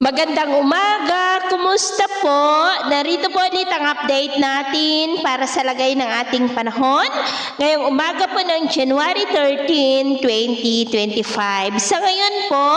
Magandang umaga! Kumusta po? Narito po ulit ang update natin para sa lagay ng ating panahon ngayong umaga po ng January 13, 2025. Sa ngayon po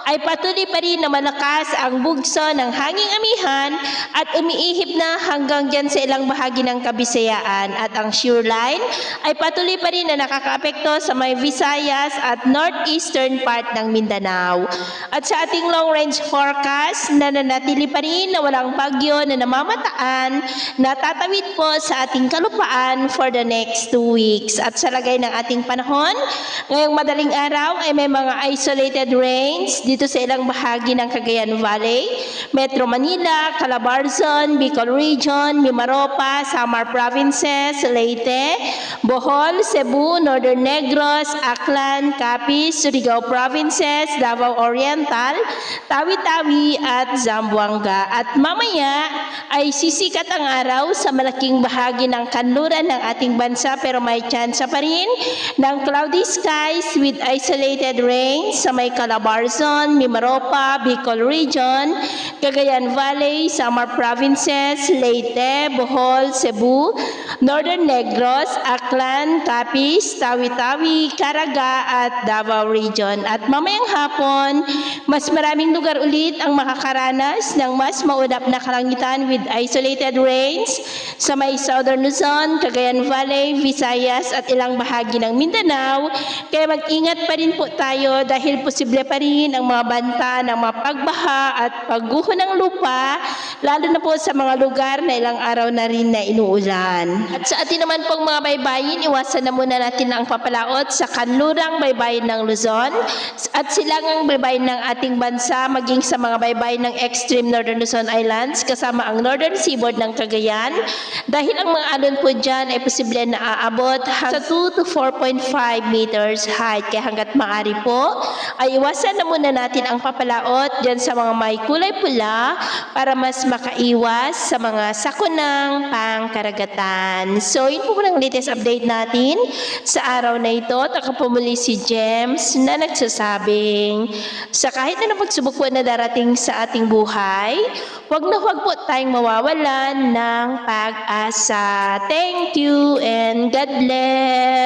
ay patuloy pa rin na malakas ang bugso ng hanging amihan at umiihip na hanggang dyan sa ilang bahagi ng Kabisayaan at ang shear line ay patuloy pa rin na nakakaapekto sa may Visayas at northeastern part ng Mindanao. At sa ating long range forecast, nananatili pa rin na walang bagyo na namamataan na tatawid po sa ating kalupaan for the next 2 weeks. At sa lagay ng ating panahon, ngayong madaling araw ay may mga isolated rains dito sa ilang bahagi ng Cagayan Valley, Metro Manila, Calabarzon, Bicol Region, Mimaropa, Samar Provinces, Leyte, Bohol, Cebu, Northern Negros, Aklan, Capiz, Surigao Provinces, Davao Oriental, Tawi-Tawi at Zamboanga. At mamaya ay sisikat ang araw sa malaking bahagi ng kanluran ng ating bansa pero may tsansa pa rin ng cloudy skies with isolated rains sa may Calabarzon, Mimaropa, Bicol Region, Cagayan Valley, Samar Provinces, Leyte, Bohol, Cebu, Northern Negros, Aklan, Capiz, Tawi-Tawi, Caraga at Davao Region. At mamayang hapon, mas maraming lugar ulit ang makakaranas ng mas maulap na kalangitan with isolated rains sa may Southern Luzon, Cagayan Valley, Visayas at ilang bahagi ng Mindanao. Kaya mag-ingat pa rin po tayo dahil posible pa rin ang mga banta ng mga pagbaha at pagguho ng lupa, lalo na po sa mga lugar na ilang araw na rin na inuulan. At sa atin naman pong mga baybayin, iwasan na muna natin ang papalaot sa kanlurang baybayin ng Luzon at silangang baybayin ng ating bansa, maging sa mga baybayin ng extreme Northern Luzon Islands kasama ang Northern Seaboard ng Cagayan dahil ang mga alon po dyan ay posible na aabot sa 2 to 4.5 meters height. Kaya hanggat maaari po ay iwasan na muna natin ang papalaot dyan sa mga may kulay pula para mas makaiwas sa mga sakunang pangkaragatan. So yun po ang latest update natin sa araw na ito. Taka po muli si James na nagsasabing sa kahit na pagsubok po na darating sa ating buhay, huwag po tayong mawawalan ng pag-asa. Thank you and God bless.